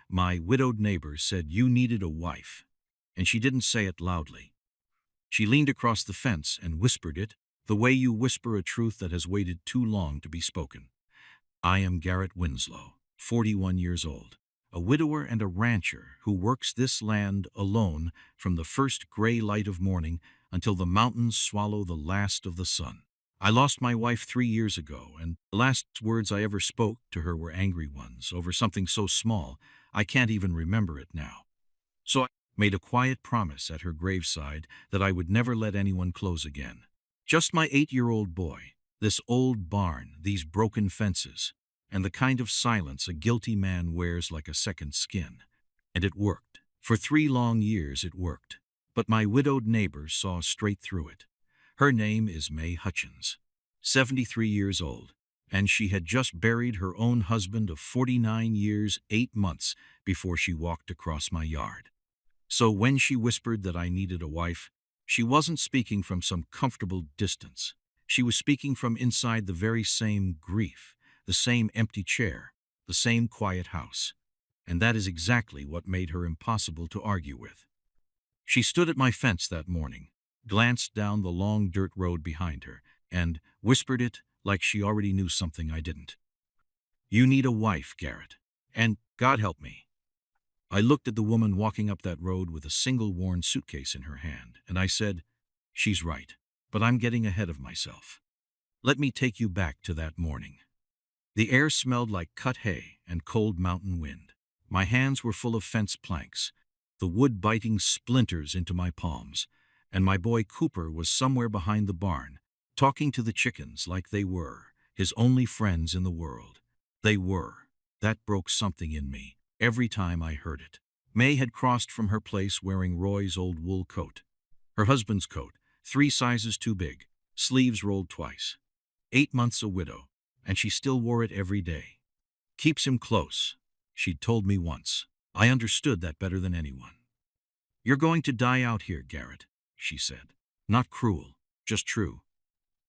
My widowed neighbor said you needed a wife, and she didn't say it loudly. She leaned across the fence and whispered it, the way you whisper a truth that has waited too long to be spoken. I am Garrett Winslow, 41 years old, a widower and a rancher who works this land alone from the first gray light of morning until the mountains swallow the last of the sun. I lost my wife 3 years ago, and the last words I ever spoke to her were angry ones over something so small I can't even remember it now. So I made a quiet promise at her graveside that I would never let anyone close again. Just my 8-year-old boy, this old barn, these broken fences, and the kind of silence a guilty man wears like a second skin. And it worked. For 3 long years it worked. But my widowed neighbor saw straight through it. Her name is May Hutchins, 73 years old, and she had just buried her own husband of 49 years, 8 months before she walked across my yard. So when she whispered that I needed a wife, she wasn't speaking from some comfortable distance. She was speaking from inside the very same grief, the same empty chair, the same quiet house. And that is exactly what made her impossible to argue with. She stood at my fence that morning, glanced down the long dirt road behind her, and whispered it like she already knew something I didn't. You need a wife, Garrett. And God help me. I looked at the woman walking up that road with a single worn suitcase in her hand, and I said, she's right, but I'm getting ahead of myself. Let me take you back to that morning. The air smelled like cut hay and cold mountain wind. My hands were full of fence planks, the wood biting splinters into my palms, and my boy Cooper was somewhere behind the barn, talking to the chickens like they were his only friends in the world. They were. That broke something in me every time I heard it. May had crossed from her place wearing Roy's old wool coat. Her husband's coat, 3 sizes too big, sleeves rolled twice. 8 months a widow, and she still wore it every day. Keeps him close, she'd told me once. I understood that better than anyone. You're going to die out here, Garrett, she said. Not cruel, just true.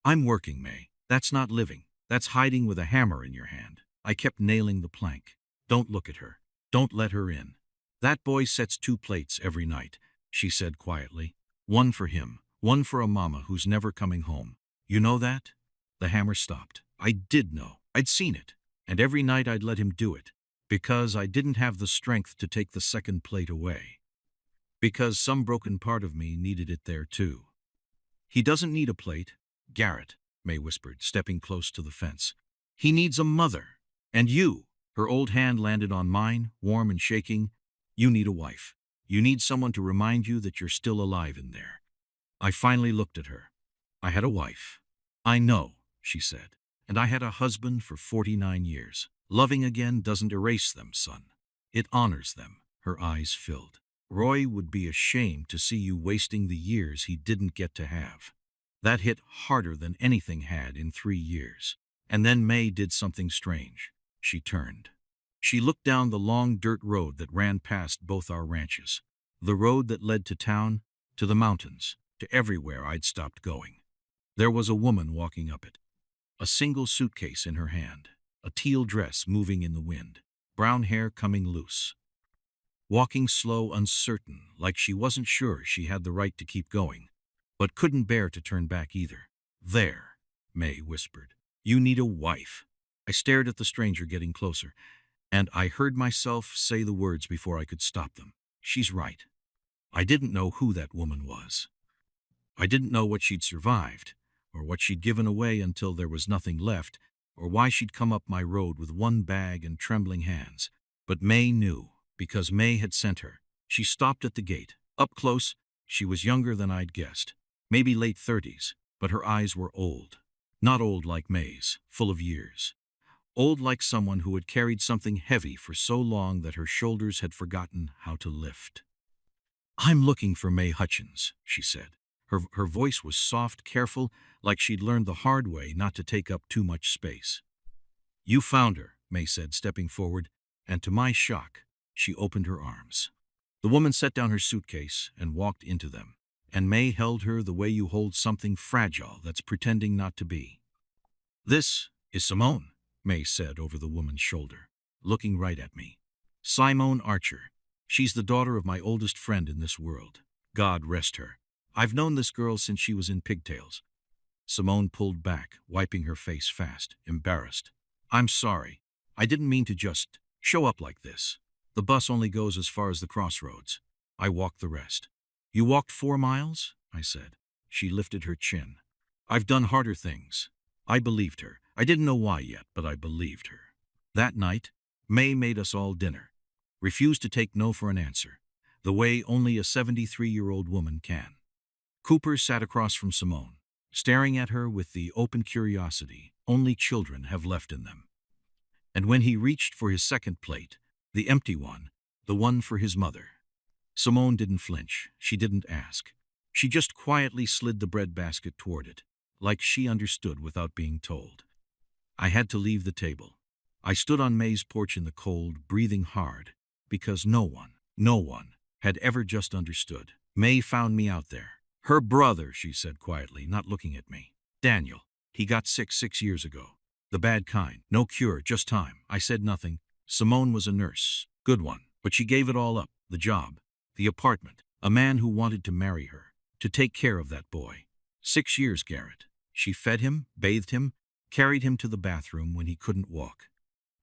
I'm working, May. That's not living. That's hiding with a hammer in your hand. I kept nailing the plank. Don't look at her. Don't let her in. That boy sets 2 plates every night, she said quietly. One for him, one for a mama who's never coming home. You know that? The hammer stopped. I did know. I'd seen it. And every night I'd let him do it, because I didn't have the strength to take the second plate away. Because some broken part of me needed it there too. He doesn't need a plate, Garrett, May whispered, stepping close to the fence. He needs a mother. And you. Her old hand landed on mine, warm and shaking. You need a wife. You need someone to remind you that you're still alive in there. I finally looked at her. I had a wife. I know, she said. And I had a husband for 49 years. Loving again doesn't erase them, son. It honors them. Her eyes filled. Roy would be ashamed to see you wasting the years he didn't get to have. That hit harder than anything had in 3 years. And then May did something strange. She turned. She looked down the long dirt road that ran past both our ranches. The road that led to town, to the mountains, to everywhere I'd stopped going. There was a woman walking up it. A single suitcase in her hand, a teal dress moving in the wind, brown hair coming loose. Walking slow, uncertain, like she wasn't sure she had the right to keep going, but couldn't bear to turn back either. There, May whispered. You need a wife. I stared at the stranger getting closer, and I heard myself say the words before I could stop them. She's right. I didn't know who that woman was. I didn't know what she'd survived, or what she'd given away until there was nothing left, or why she'd come up my road with one bag and trembling hands. But May knew, because May had sent her. She stopped at the gate. Up close, she was younger than I'd guessed, maybe late 30s, but her eyes were old. Not old like May's, full of years. Old like someone who had carried something heavy for so long that her shoulders had forgotten how to lift. I'm looking for May Hutchins, she said. Her voice was soft, careful, like she'd learned the hard way not to take up too much space. You found her, May said, stepping forward, and to my shock, she opened her arms. The woman set down her suitcase and walked into them, and May held her the way you hold something fragile that's pretending not to be. This is Simone, May said over the woman's shoulder, looking right at me. Simone Archer. She's the daughter of my oldest friend in this world. God rest her. I've known this girl since she was in pigtails. Simone pulled back, wiping her face fast, embarrassed. I'm sorry. I didn't mean to just show up like this. The bus only goes as far as the crossroads. I walked the rest. You walked 4 miles? I said. She lifted her chin. I've done harder things. I believed her. I didn't know why yet, but I believed her. That night, May made us all dinner. Refused to take no for an answer, the way only a 73-year-old woman can. Cooper sat across from Simone, staring at her with the open curiosity only children have left in them. And when he reached for his second plate, the empty one, the one for his mother, Simone didn't flinch. She didn't ask. She just quietly slid the bread basket toward it, like she understood without being told. I had to leave the table. I stood on May's porch in the cold, breathing hard, because no one had ever just understood. May found me out there. Her brother, she said quietly, not looking at me. Daniel. He got sick 6 years ago. The bad kind. No cure, just time. I said nothing. Simone was a nurse. Good one. But she gave it all up. The job. The apartment. A man who wanted to marry her. To take care of that boy. 6 years, Garrett. She fed him, bathed him, carried him to the bathroom when he couldn't walk.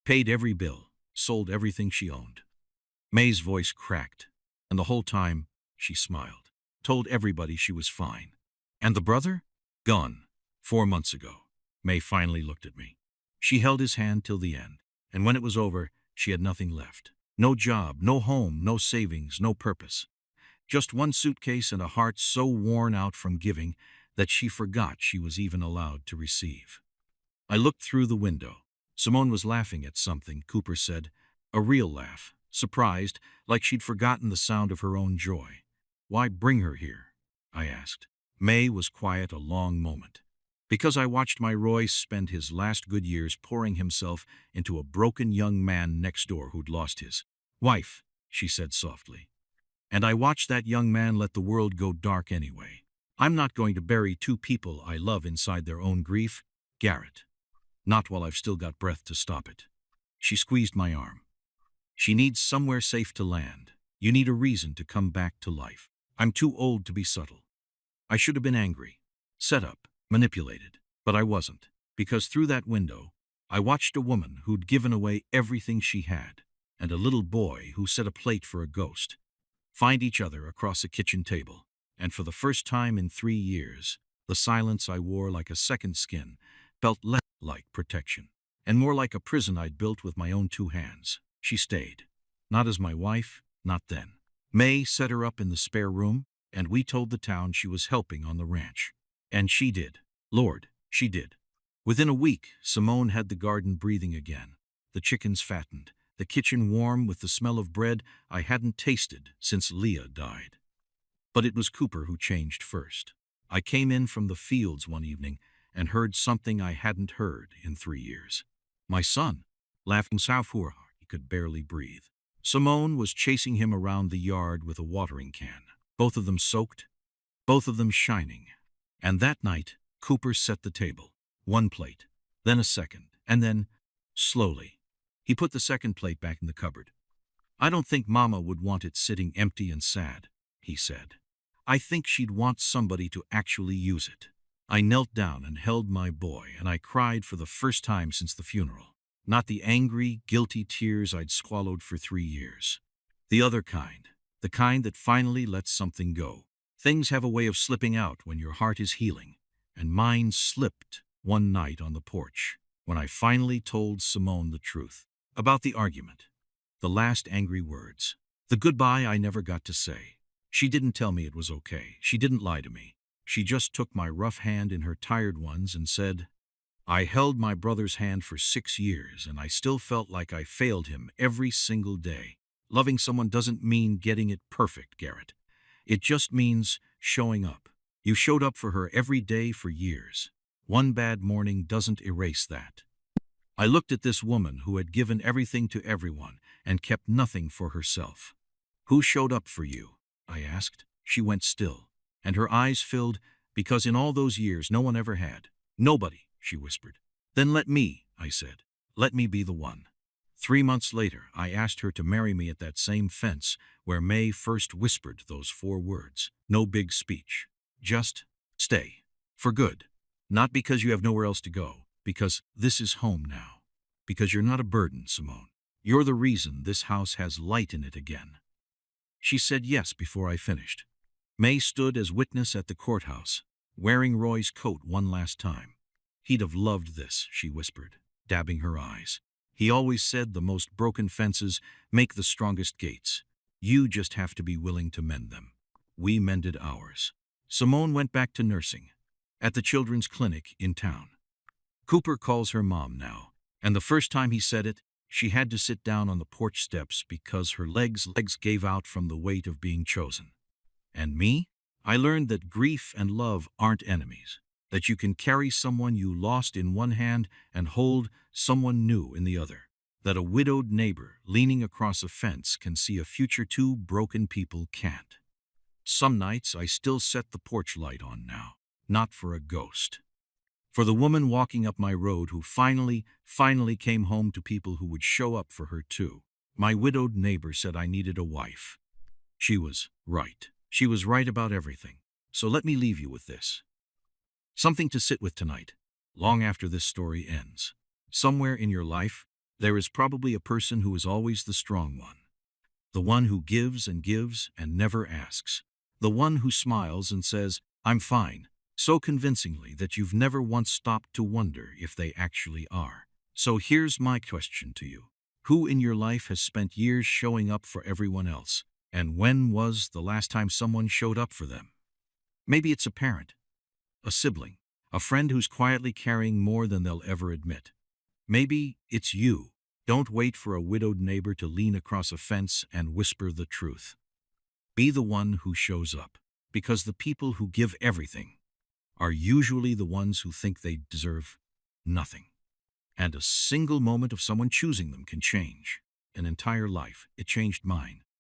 Paid every bill. Sold everything she owned. May's voice cracked. And the whole time, she smiled. Told everybody she was fine. And the brother? Gone. 4 months ago. May finally looked at me. She held his hand till the end, and when it was over, she had nothing left. No job, no home, no savings, no purpose. Just one suitcase and a heart so worn out from giving that she forgot she was even allowed to receive. I looked through the window. Simone was laughing at something, Cooper said. A real laugh, surprised, like she'd forgotten the sound of her own joy. Why bring her here? I asked. May was quiet a long moment. Because I watched my Roy spend his last good years pouring himself into a broken young man next door who'd lost his wife, she said softly. And I watched that young man let the world go dark anyway. I'm not going to bury 2 people I love inside their own grief, Garrett. Not while I've still got breath to stop it. She squeezed my arm. She needs somewhere safe to land. You need a reason to come back to life. I'm too old to be subtle. I should have been angry, set up, manipulated, but I wasn't, because through that window, I watched a woman who'd given away everything she had, and a little boy who set a plate for a ghost, find each other across a kitchen table, and for the first time in 3 years, the silence I wore like a second skin felt less like protection, and more like a prison I'd built with my own 2 hands. She stayed. Not as my wife, not then. May set her up in the spare room, and we told the town she was helping on the ranch. And she did. Lord, she did. Within a week, Simone had the garden breathing again, the chickens fattened, the kitchen warm with the smell of bread I hadn't tasted since Leah died. But it was Cooper who changed first. I came in from the fields one evening and heard something I hadn't heard in 3 years. My son, laughing Southward, he could barely breathe. Simone was chasing him around the yard with a watering can, both of them soaked, both of them shining. And that night, Cooper set the table. 1 plate, then a second, and then, slowly, he put the second plate back in the cupboard. I don't think Mama would want it sitting empty and sad, he said. I think she'd want somebody to actually use it. I knelt down and held my boy, and I cried for the first time since the funeral. Not the angry, guilty tears I'd swallowed for 3 years. The other kind, the kind that finally lets something go. Things have a way of slipping out when your heart is healing, and mine slipped one night on the porch when I finally told Simone the truth about the argument, the last angry words, the goodbye I never got to say. She didn't tell me it was okay. She didn't lie to me. She just took my rough hand in her tired ones and said, I held my brother's hand for 6 years, and I still felt like I failed him every single day. Loving someone doesn't mean getting it perfect, Garrett. It just means showing up. You showed up for her every day for years. One bad morning doesn't erase that. I looked at this woman who had given everything to everyone and kept nothing for herself. Who showed up for you? I asked. She went still, and her eyes filled because in all those years no one ever had. Nobody, she whispered. Then let me, I said. Let me be the one. 3 months later, I asked her to marry me at that same fence where May first whispered those 4 words. No big speech. Just stay. For good. Not because you have nowhere else to go. Because this is home now. Because you're not a burden, Simone. You're the reason this house has light in it again. She said yes before I finished. May stood as witness at the courthouse, wearing Roy's coat one last time. He'd have loved this, she whispered, dabbing her eyes. He always said the most broken fences make the strongest gates. You just have to be willing to mend them. We mended ours. Simone went back to nursing, at the children's clinic in town. Cooper calls her mom now, and the first time he said it, she had to sit down on the porch steps because her legs gave out from the weight of being chosen. And me? I learned that grief and love aren't enemies, that you can carry someone you lost in one hand and hold someone new in the other, that a widowed neighbor leaning across a fence can see a future 2 broken people can't. Some nights I still set the porch light on now, not for a ghost. For the woman walking up my road who finally came home to people who would show up for her too. My widowed neighbor said I needed a wife. She was right. She was right about everything. So let me leave you with this. Something to sit with tonight, long after this story ends. Somewhere in your life, there is probably a person who is always the strong one. The one who gives and never asks. The one who smiles and says, "I'm fine," so convincingly that you've never once stopped to wonder if they actually are. So here's my question to you. Who in your life has spent years showing up for everyone else? And when was the last time someone showed up for them? Maybe it's a parent, a sibling, a friend who's quietly carrying more than they'll ever admit. Maybe it's you. Don't wait for a widowed neighbor to lean across a fence and whisper the truth. Be the one who shows up, because the people who give everything are usually the ones who think they deserve nothing. And a single moment of someone choosing them can change an entire life. It changed mine.